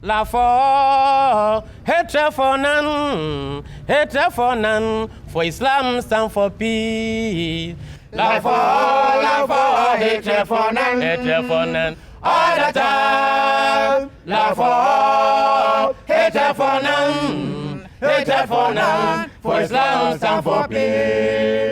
La for hatred for none, hatred for none, for Islam stand for peace. La for hatred for none, hatred for none, all the time. La for hatred for none, hatred for none, for Islam stand for peace.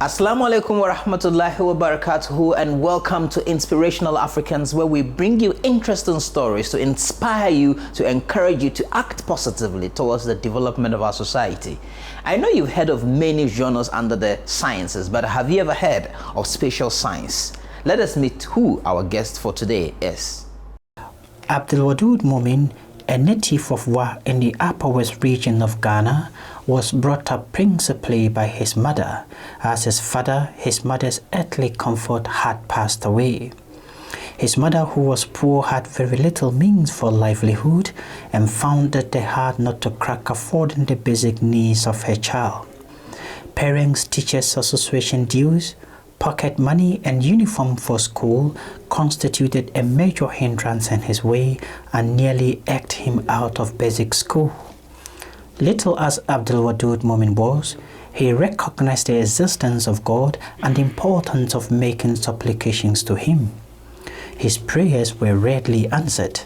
Assalamu alaikum wa rahmatullahi wa barakatuhu, and welcome to Inspirational Africans, where we bring you interesting stories to inspire you, to encourage you to act positively towards the development of our society. I know you've heard of many genres under the sciences, but have you ever heard of spatial science? Let us meet who our guest for today is. Wadood Moomen, a native of Wa in the Upper West region of Ghana, was brought up principally by his mother, as his father, his mother's earthly comfort, had passed away. His mother, who was poor, had very little means for livelihood and found that they had not to crack affording the basic needs of her child. Parents, teachers, association dues, pocket money and uniform for school constituted a major hindrance in his way and nearly eked him out of basic school. Little as Wadood Moomen was, he recognized the existence of God and the importance of making supplications to him. His prayers were rarely answered.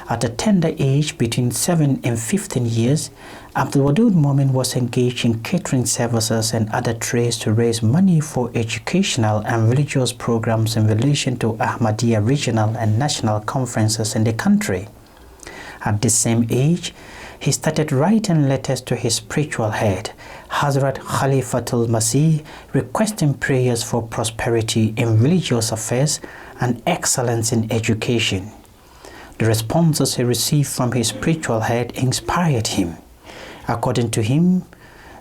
At a tender age, between 7 and 15 years, Wadood Moomen was engaged in catering services and other trades to raise money for educational and religious programs in relation to Ahmadiyya regional and national conferences in the country. At the same age, he started writing letters to his spiritual head, Hazrat Khalifatul Masih, requesting prayers for prosperity in religious affairs and excellence in education. The responses he received from his spiritual head inspired him. According to him,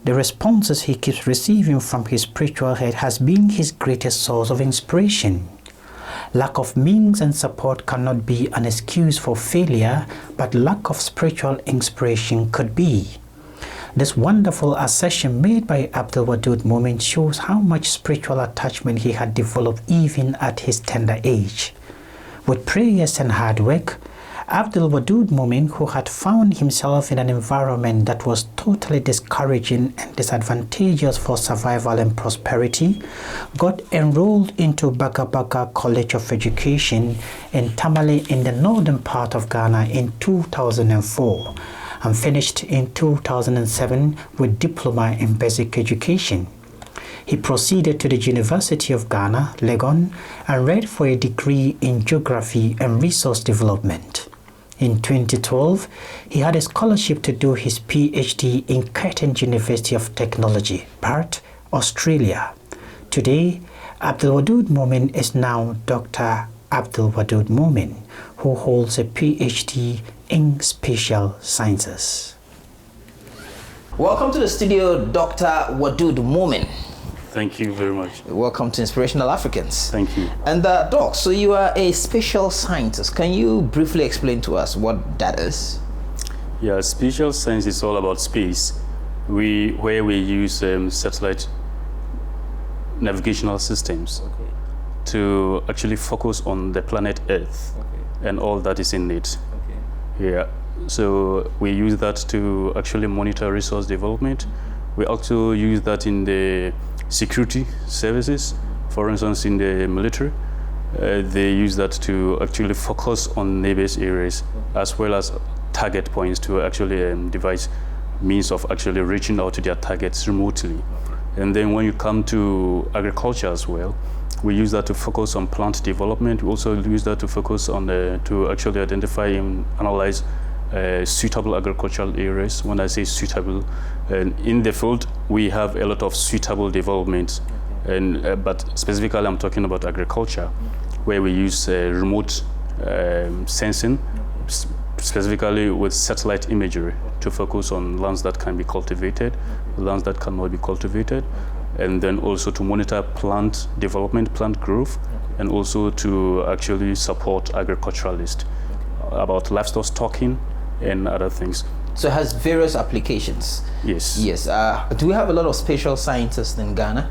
the responses he keeps receiving from his spiritual head has been his greatest source of inspiration. Lack of means and support cannot be an excuse for failure, but lack of spiritual inspiration could be. This wonderful assertion made by Wadood Moomen shows how much spiritual attachment he had developed even at his tender age. With prayers and hard work, Wadood Moomen, who had found himself in an environment that was totally discouraging and disadvantageous for survival and prosperity, got enrolled into Bagabaga College of Education in Tamale in the northern part of Ghana in 2004 and finished in 2007 with diploma in basic education. He proceeded to the University of Ghana, Legon, and read for a degree in geography and resource development. In 2012, he had a scholarship to do his PhD in Curtin University of Technology, Perth, Australia. Today, Wadood Moomen is now Dr. Wadood Moomen, who holds a PhD in spatial sciences. Welcome to the studio, Dr. Wadood Moomen. Thank you very much. Welcome to Inspirational Africans. Thank you. And Doc, so you are a spatial scientist. Can you briefly explain to us what that is? Yeah, spatial science is all about space. Where we use satellite navigational systems to actually focus on the planet Earth and all that is in it. Yeah. So we use that to actually monitor resource development. We also use that in the security services. For instance, in the military, they use that to actually focus on neighbors areas as well as target points to actually devise means of actually reaching out to their targets remotely. And then when you come to agriculture as well, we use that to focus on plant development. We also use that to focus on to actually identify and analyze suitable agricultural areas. When I say suitable, in the field we have a lot of suitable developments, and but specifically I'm talking about agriculture, where we use remote sensing, specifically with satellite imagery, to focus on lands that can be cultivated, lands that cannot be cultivated, and then also to monitor plant development, plant growth, and also to actually support agriculturalists about livestock stocking and other things. So it has various applications. Yes. Yes. Do we have a lot of spatial scientists in Ghana?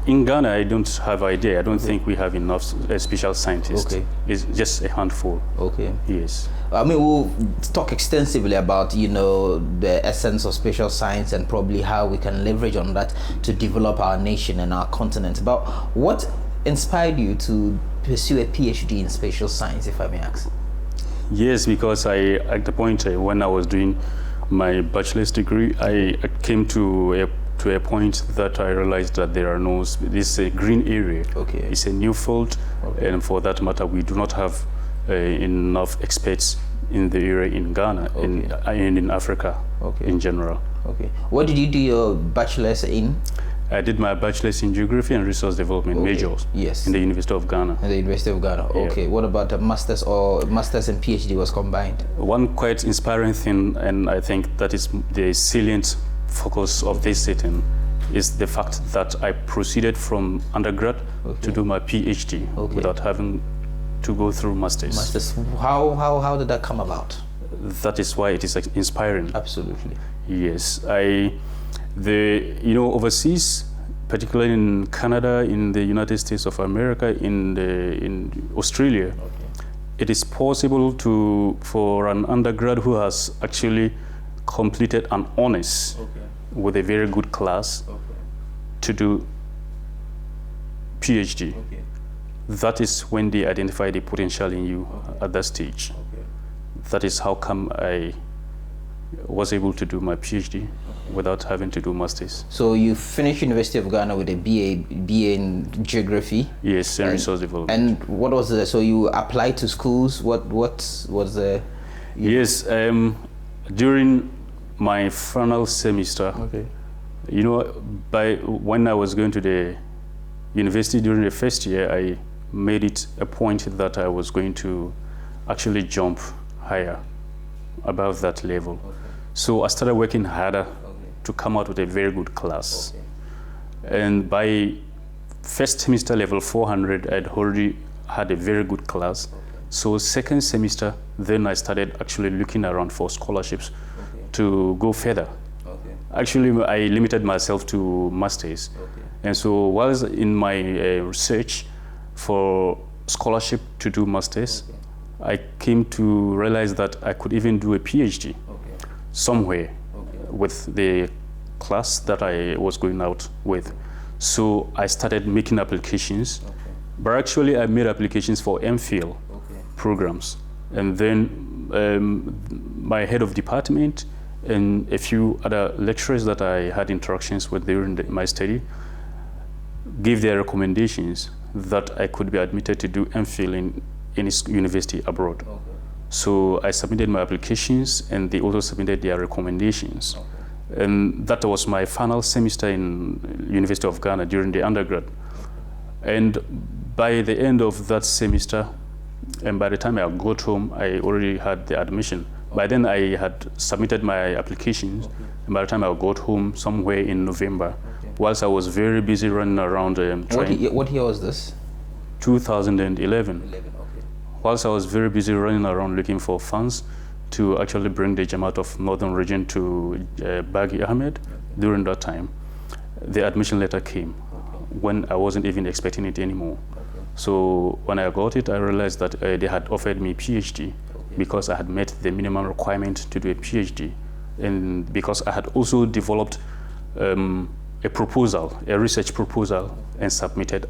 In Ghana, I don't have idea. I don't think we have enough special scientists. Okay. It's just a handful. Okay. Yes. I mean, we'll talk extensively about, you know, the essence of spatial science and probably how we can leverage on that to develop our nation and our continent. But what inspired you to pursue a PhD in spatial science, if I may ask? Yes, because at the point when I was doing my bachelor's degree, I came to a point that I realized that there are this is a green area. Okay. It's a new field, Okay. and for that matter, we do not have enough experts in the area in Ghana and in Africa in general. Okay. What did you do your bachelor's in? I did my bachelor's in geography and resource development majors. Yes. In the University of Ghana. In the University of Ghana. Yeah. Okay. What about a master's or master's and PhD was combined? One quite inspiring thing, and I think that is the salient focus of this sitting, is the fact that I proceeded from undergrad to do my PhD without having to go through masters. Master's. How did that come about? That is why it is inspiring. Absolutely. Yes, overseas, particularly in Canada, in the United States of America, in Australia, it is possible for an undergrad who has actually completed an honors with a very good class to do PhD. That is when they identify the potential in you at that stage. That is how come I was able to do my PhD without having to do masters. So you finished University of Ghana with a BA in geography? Yes, and resource development. And what was the, so you applied to schools? What was the? Yes, during my final semester, when I was going to the university during the first year, I made it a point that I was going to actually jump higher above that level. So I started working harder to come out with a very good class. And by first semester level 400, I'd already had a very good class. So second semester, then I started actually looking around for scholarships to go further. Actually, I limited myself to masters. And so whilst in my research for scholarship to do masters, I came to realize that I could even do a PhD somewhere with the class that I was going out with. So I started making applications, but actually I made applications for MPhil programs. And then my head of department and a few other lecturers that I had interactions with during my study gave their recommendations that I could be admitted to do MPhil in any university abroad. So I submitted my applications and they also submitted their recommendations. And that was my final semester in University of Ghana during the undergrad. And by the end of that semester, and by the time I got home, I already had the admission. By then I had submitted my applications, and by the time I got home somewhere in November, whilst I was very busy running around trying. What year was this? 2011. Whilst I was very busy running around looking for funds to actually bring the Jamaat of Northern Region to Baghi Ahmed, during that time, the admission letter came when I wasn't even expecting it anymore. So when I got it, I realized that they had offered me PhD because I had met the minimum requirement to do a PhD, and because I had also developed a proposal, a research proposal, and submitted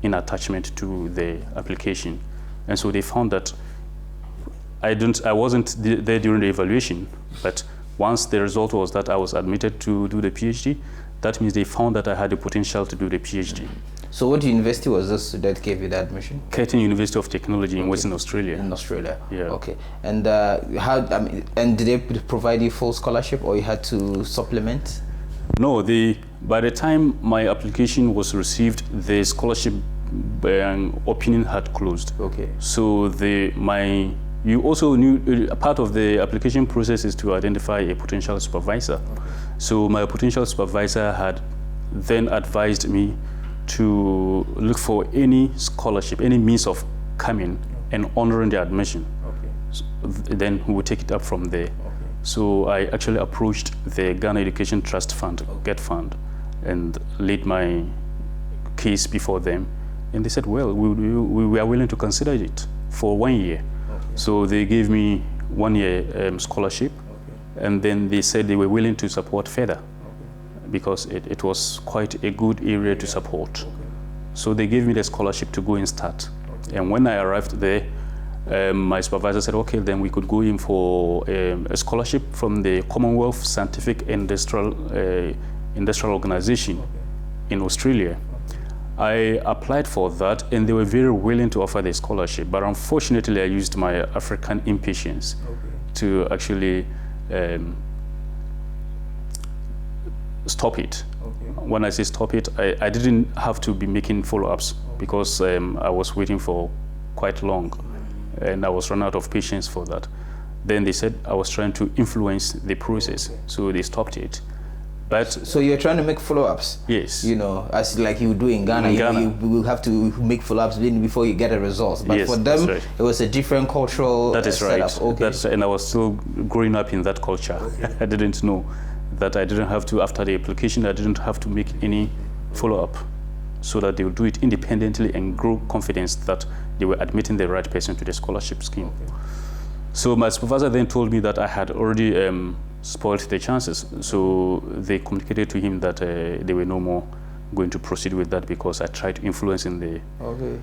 in attachment to the application. And so they found that I wasn't there during the evaluation, but once the result was that I was admitted to do the PhD, that means they found that I had the potential to do the PhD. So what university was this that gave you the admission? Curtin University of Technology in Western Australia. In Australia. Yeah. Okay. And and did they provide you full scholarship, or you had to supplement? No, by the time my application was received, the scholarship opinion had closed. Okay. So you also knew part of the application process is to identify a potential supervisor. Okay. So my potential supervisor had then advised me to look for any scholarship, any means of coming and honoring the admission. Okay. So then we would take it up from there. Okay. So I actually approached the Ghana Education Trust Fund, GET Fund, and laid my case before them, and they said, well, we are willing to consider it for 1 year. So they gave me 1 year scholarship, and then they said they were willing to support further because it was quite a good area to support. So they gave me the scholarship to go and start. And when I arrived there, my supervisor said, okay, then we could go in for a scholarship from the Commonwealth Scientific Industrial Organization in Australia. I applied for that, and they were very willing to offer the scholarship, but unfortunately I used my African impatience to actually stop it. When I say stop it, I didn't have to be making follow-ups because I was waiting for quite long, and I was run out of patience for that. Then they said I was trying to influence the process, so they stopped it. But so you're trying to make follow-ups? Yes. You know, as like you do in Ghana, you will have to make follow-ups before you get a result. But yes, for them, right. It was a different cultural That is right. setup. Okay. And I was still growing up in that culture. I didn't know that I didn't have to, after the application, I didn't have to make any follow-up, so that they would do it independently and grow confidence that they were admitting the right person to the scholarship scheme. So my supervisor then told me that I had already spoiled the chances. So they communicated to him that they were no more going to proceed with that because I tried to influence in the... Okay.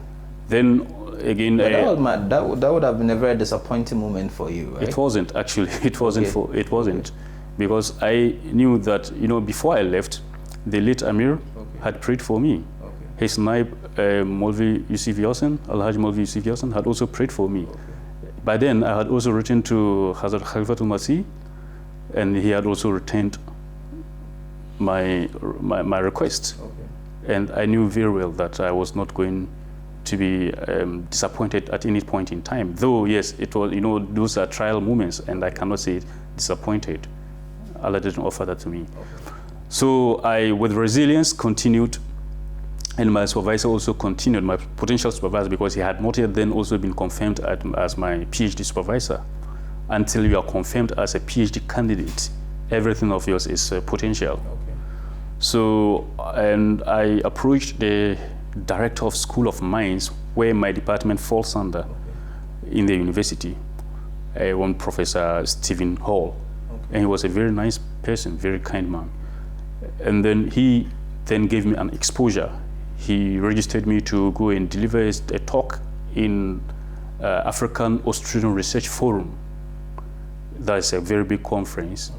Then again... that would have been a very disappointing moment for you, right? It wasn't, actually. It wasn't. It wasn't. Because I knew that, before I left, the late Amir had prayed for me. His Naib, Molvi Yusuf Yassin, Alhaji Molvi Yusuf Yassin, had also prayed for me. By then, I had also written to Hazrat Khalifatul Masih, and he had also returned my request. And I knew very well that I was not going to be disappointed at any point in time. Though, yes, it was, those are trial moments, and I cannot say disappointed. Allah didn't offer that to me. So I, with resilience, continued, and my supervisor also continued, my potential supervisor, because he had not yet then also been confirmed as my PhD supervisor. Until you are confirmed as a PhD candidate, everything of yours is potential. So, and I approached the director of School of Mines, where my department falls under, in the university, one Professor Stephen Hall. And he was a very nice person, very kind man. And then he then gave me an exposure. He registered me to go and deliver a talk in African Australian Research Forum. That's a very big conference,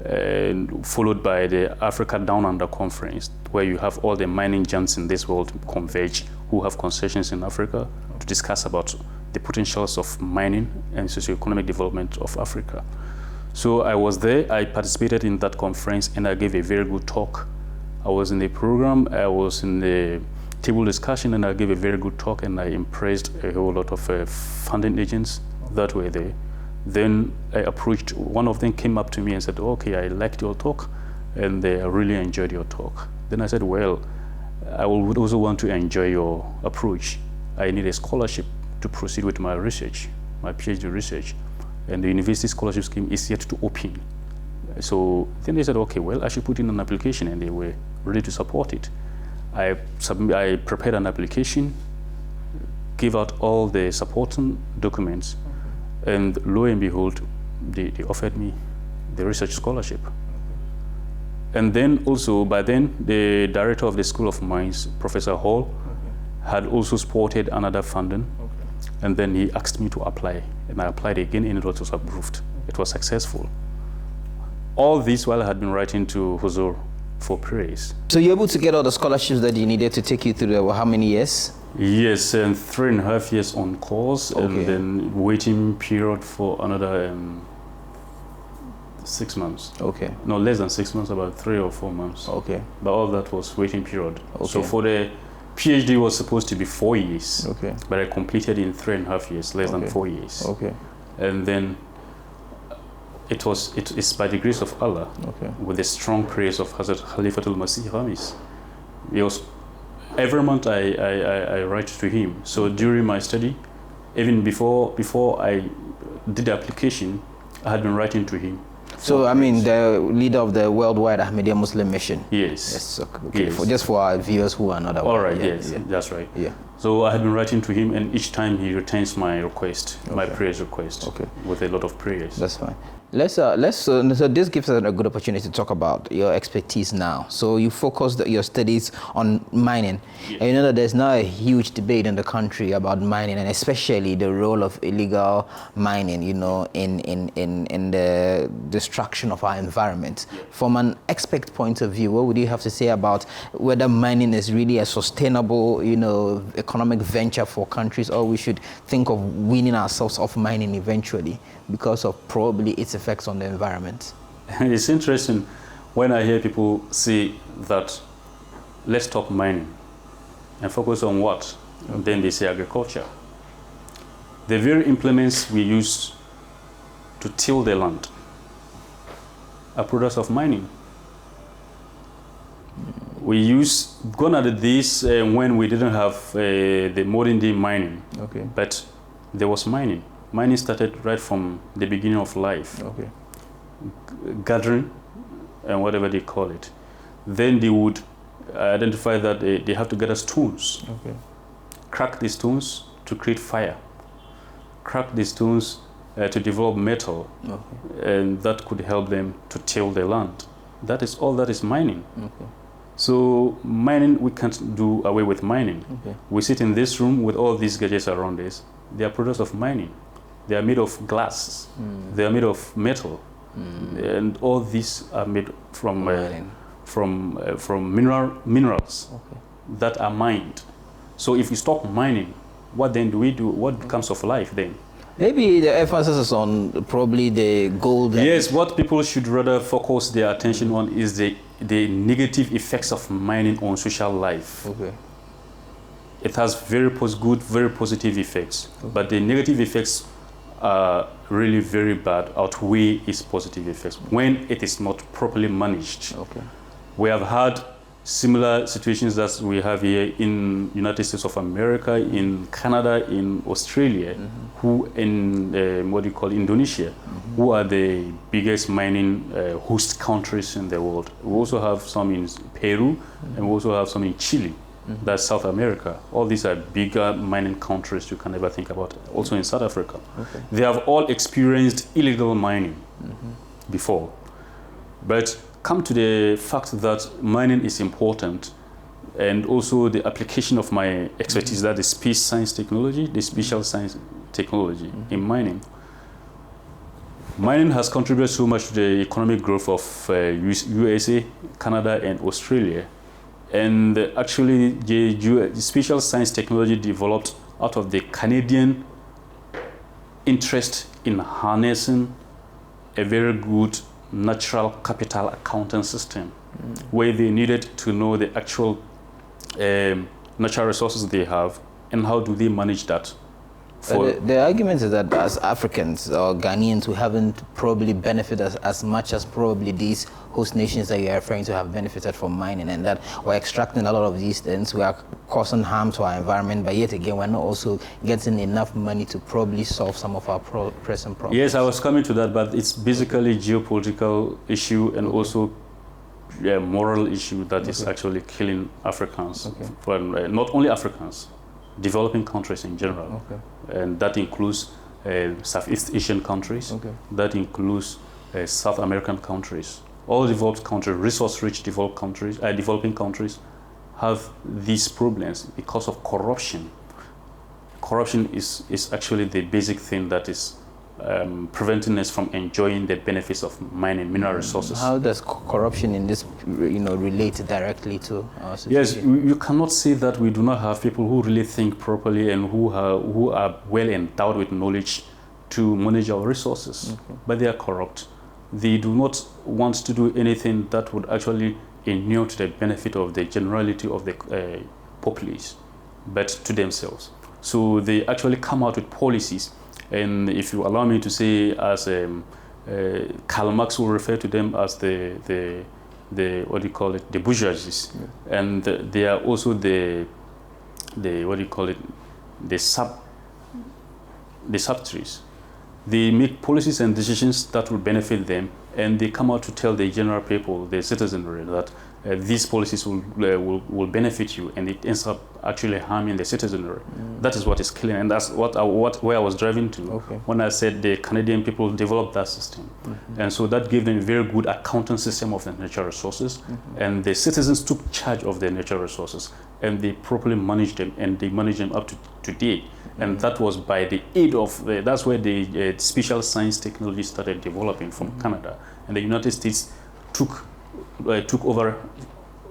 and followed by the Africa Down Under Conference, where you have all the mining giants in this world converge, who have concessions in Africa, to discuss about the potentials of mining and socio-economic development of Africa. So I was there, I participated in that conference, and I gave a very good talk. I was in the program, I was in the table discussion, and I gave a very good talk, and I impressed a whole lot of funding agents that were there. Then I approached, one of them came up to me and said, okay, I liked your talk, and I really enjoyed your talk. Then I said, well, I would also want to enjoy your approach. I need a scholarship to proceed with my research, my PhD research. And the university scholarship scheme is yet to open. So then they said, okay, well, I should put in an application, and they were ready to support it. I prepared an application, gave out all the supporting documents, and lo and behold, they offered me the research scholarship. And then also, by then, the director of the School of Mines, Professor Hall, had also supported another funding. And then he asked me to apply, and I applied again, and it was approved. It was successful. All this while I had been writing to Huzur for praise. So you're able to get all the scholarships that you needed to take you through how many years? Yes, and 3.5 years on course, and then waiting period for another 6 months. Okay. No, less than 6 months, about 3 or 4 months. Okay. But all that was waiting period. Okay. So for the PhD was supposed to be 4 years. Okay. But I completed in 3.5 years, less than 4 years. Okay. And then it's by the grace of Allah, with the strong prayers of Hazrat Khalifatul Masih Hamis. Every month I write to him. So during my study, even before I did the application, I had been writing to him So, I mean, the leader of the worldwide Ahmadiyya Muslim mission. Yes. Yes, okay. Yes. Just for our viewers who are not aware. All right, yes, that's right. Yeah. So I had been writing to him, and each time he returns my request, my prayers request, with a lot of prayers. That's fine. So this gives us a good opportunity to talk about your expertise now. So you focused your studies on mining. And you know that there's now a huge debate in the country about mining, and especially the role of illegal mining, you know, in the destruction of our environment. From an expert point of view, what would you have to say about whether mining is really a sustainable, you know, economic venture for countries, or we should think of weaning ourselves off mining eventually because of probably its effects on the environment? It's interesting when I hear people say that let's stop mining and focus on what? And then they say agriculture. The very implements we use to till the land are products of mining. We gone at this when we didn't have the modern day mining, but there was mining. Mining started right from the beginning of life. Gathering and whatever they call it. Then they would identify that they have to gather stones. Crack these stones to create fire. Crack these stones to develop metal. And that could help them to till the land. That is all that is mining. So mining, we can't do away with mining. We sit in this room with all these gadgets around us. They are products of mining. They are made of glass. They are made of metal, and all these are made from minerals that are mined. So if we stop mining, what then do we do? What becomes of life then? Maybe the emphasis is on probably the gold. Yes, what people should rather focus their attention on is the negative effects of mining on social life. It has very good, very positive effects, but the negative effects are really very bad, outweigh its positive effects when it is not properly managed. We have had similar situations that we have here in United States of America, in Canada, in Australia, who in Indonesia, who are the biggest mining host countries in the world. We also have some in Peru, and we also have some in Chile. That's South America. All these are bigger mining countries you can never think about. Also in South Africa. They have all experienced illegal mining before. But come to the fact that mining is important, and also the application of my expertise, that is space science technology, the spatial science technology in mining. Mining has contributed so much to the economic growth of USA, Canada, and Australia. And actually, the spatial science technology developed out of the Canadian interest in harnessing a very good natural capital accounting system, where they needed to know the actual natural resources they have and how do they manage that. The argument is that as Africans or Ghanaians, we haven't probably benefited as much as probably these host nations that you're referring to have benefited from mining, and that we're extracting a lot of these things, we are causing harm to our environment, but yet again, we're not also getting enough money to probably solve some of our present problems. Yes, I was coming to that, but it's basically geopolitical issue and also moral issue that is actually killing Africans, but not only Africans, developing countries in general. And that includes Southeast Asian countries, that includes South American countries. All developed countries, resource-rich developing countries have these problems because of corruption. Corruption is actually the basic thing that is preventing us from enjoying the benefits of mining mineral resources. How does corruption in this, relate directly to our situation? Yes, you cannot say that we do not have people who really think properly and who are well endowed with knowledge to manage our resources, but they are corrupt. They do not want to do anything that would actually inure to the benefit of the generality of the populace, but to themselves. So they actually come out with policies. And if you allow me to say, as Karl Marx will refer to them as the bourgeoisie, and they are also the subtrees. They make policies and decisions that will benefit them, and they come out to tell the general people, the citizenry, that these policies will benefit you, and it ends up actually harming the citizenry. That is what is killing, and that's where I was driving to when I said the Canadian people developed that system. And so that gave them a very good accounting system of the natural resources, and the citizens took charge of their natural resources, and they properly managed them, and they managed them up to today. And that was by the aid of that's where the special science technology started developing from Canada, and the United States took over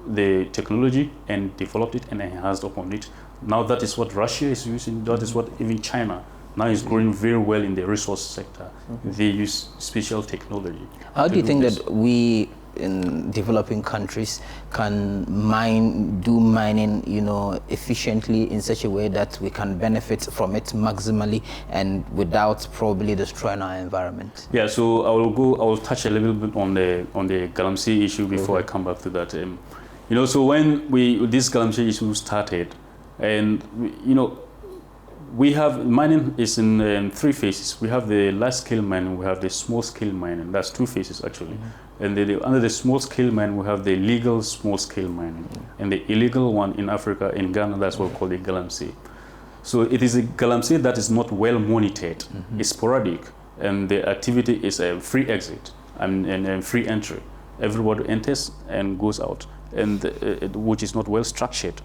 the technology and developed it and enhanced upon it. Now that is what Russia is using. That is what even China now is growing very well in the resource sector. They use special technology. How do you think that we in developing countries can do mining, efficiently in such a way that we can benefit from it maximally and without probably destroying our environment? Yeah, so I will touch a little bit on the Galamsey issue before I come back to that. So when this Galamsey issue started, and we have mining is in three phases. We have the large scale mining, we have the small scale mining. That's two phases actually. And under the small scale mining, we have the legal small scale mining, and the illegal one in Africa, in Ghana, that's what we call the Galamsey. So it is a Galamsey that is not well monitored. It's sporadic, and the activity is a free exit and free entry. Everybody enters and goes out, and which is not well structured.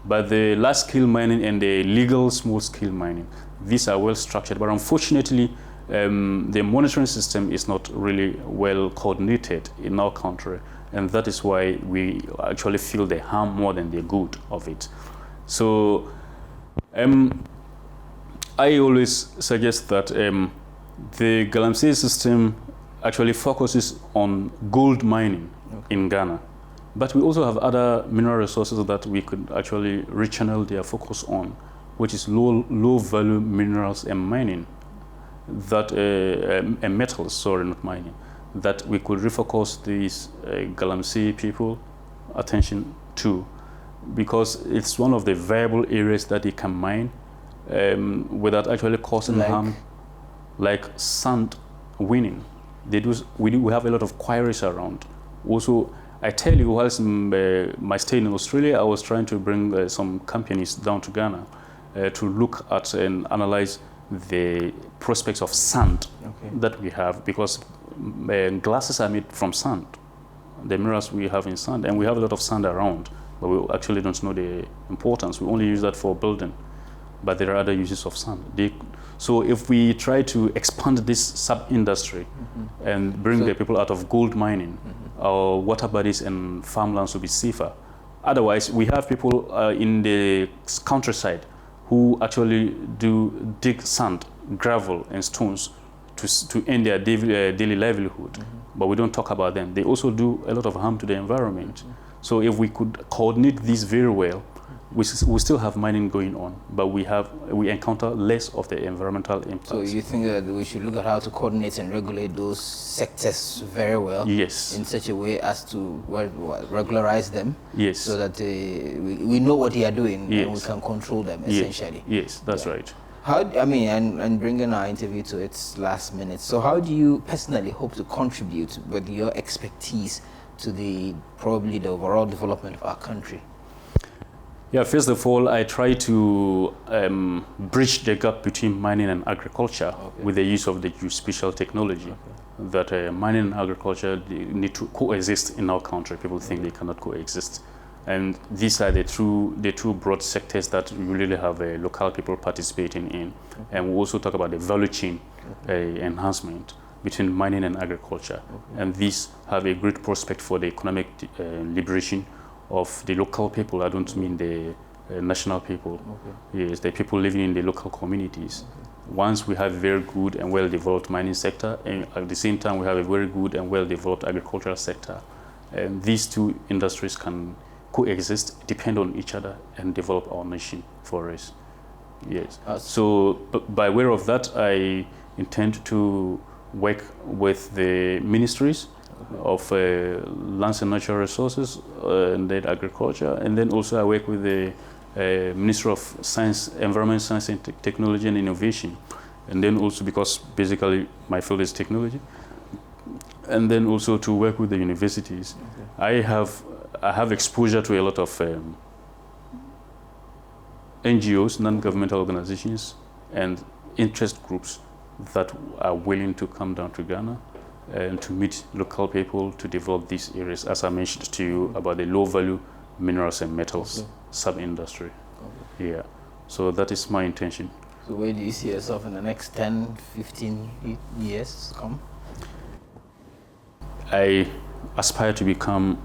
But the large scale mining and the legal small scale mining, these are well structured. But unfortunately, the monitoring system is not really well coordinated in our country, and that is why we actually feel the harm more than the good of it. So I always suggest that the Galamsey system actually focuses on gold mining in Ghana, but we also have other mineral resources that we could actually rechannel their focus on, which is low value minerals and mining. That metals, sorry, not mining, that we could refocus these Galamsey people attention to, because it's one of the viable areas that they can mine without actually causing harm, like sand winning. We have a lot of quarries around. Also, I tell you, whilst my stay in Australia, I was trying to bring some companies down to Ghana to look at and analyze the prospects of sand that we have, because glasses are made from sand, the minerals we have in sand, and we have a lot of sand around, but we actually don't know the importance. We only use that for building, but there are other uses of sand. So if we try to expand this sub-industry and bring the people out of gold mining, our water bodies and farmlands will be safer. Otherwise, we have people in the countryside who actually dig sand, gravel, and stones to earn their daily livelihood. But we don't talk about them. They also do a lot of harm to the environment. So if we could coordinate this very well, we still have mining going on, but we encounter less of the environmental impacts. So you think that we should look at how to coordinate and regulate those sectors very well? Yes. In such a way as to regularize them? Yes. So that we know what they are doing and we can control them, essentially. Yes, that's right. And bringing our interview to its last minute, so how do you personally hope to contribute with your expertise to probably the overall development of our country? Yeah, first of all, I try to bridge the gap between mining and agriculture with the use of the geospatial technology. That mining and agriculture need to coexist in our country. People think they cannot coexist. And these are the two broad sectors that we really have local people participating in. And we also talk about the value chain enhancement between mining and agriculture. And these have a great prospect for the economic liberation of the local people. I don't mean the national people. Yes, the people living in the local communities. Once we have a very good and well-developed mining sector, and at the same time we have a very good and well-developed agricultural sector, and these two industries can coexist, depend on each other, and develop our nation for us. Yes. So by way of that, I intend to work with the ministries of lands and natural resources and then agriculture, and then also I work with the Ministry of Science, Environment, Science and Technology and Innovation, and then also because basically my field is technology, and then also to work with the universities. Okay. I have exposure to a lot of NGOs, non-governmental organizations, and interest groups that are willing to come down to Ghana and to meet local people to develop these areas, as I mentioned to you about the low-value minerals and metals sub-industry. Okay. Yeah, so that is my intention. So where do you see yourself in the next 10, 15 years to come? I aspire to become,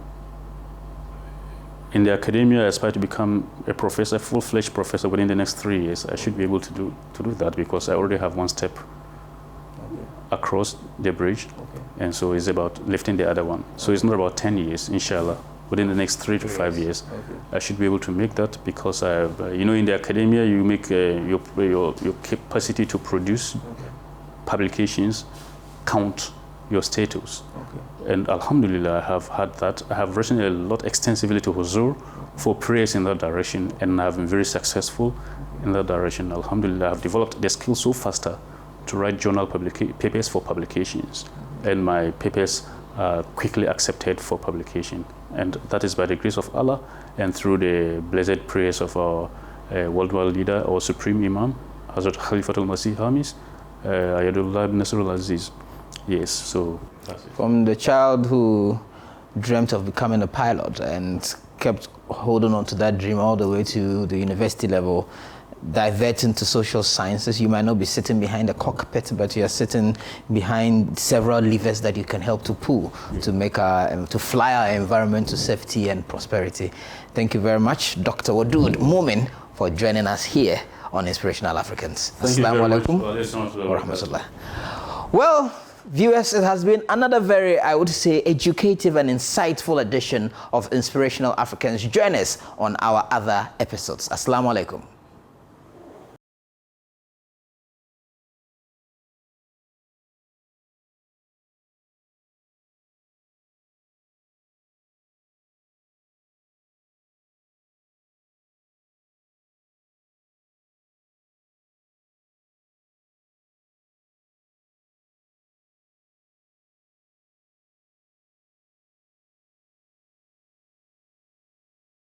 in the academia, I aspire to become a professor, full-fledged professor within the next 3 years. I should be able to do that because I already have one step across the bridge, and so it's about lifting the other one. So it's not about 10 years, inshallah. Within the next 3 to 5 years, I should be able to make that because I have, in the academia, you make your capacity to produce publications count your status. And alhamdulillah, I have had that. I have written a lot extensively to Huzur for prayers in that direction, and I have been very successful in that direction. Alhamdulillah, I have developed the skill so faster to write journal papers for publications, and my papers are quickly accepted for publication. And that is by the grace of Allah and through the blessed prayers of our worldwide leader, our Supreme Imam, Hazrat Khalifatul Masih Hamis, Ayadullah ibn Nasrul Aziz. Yes, so that's it. From the child who dreamt of becoming a pilot and kept holding on to that dream all the way to the university level, diverting to social sciences, you might not be sitting behind a cockpit, but you are sitting behind several levers that you can help to pull to make to fly our environment to safety and prosperity. Thank you very much, Dr. Wadood Moomen, for joining us here on Inspirational Africans. Assalamu alaikum wa rahmatullah. Well, viewers, it has been another very, I would say, educative and insightful edition of Inspirational Africans. Join us on our other episodes. Assalamu alaikum.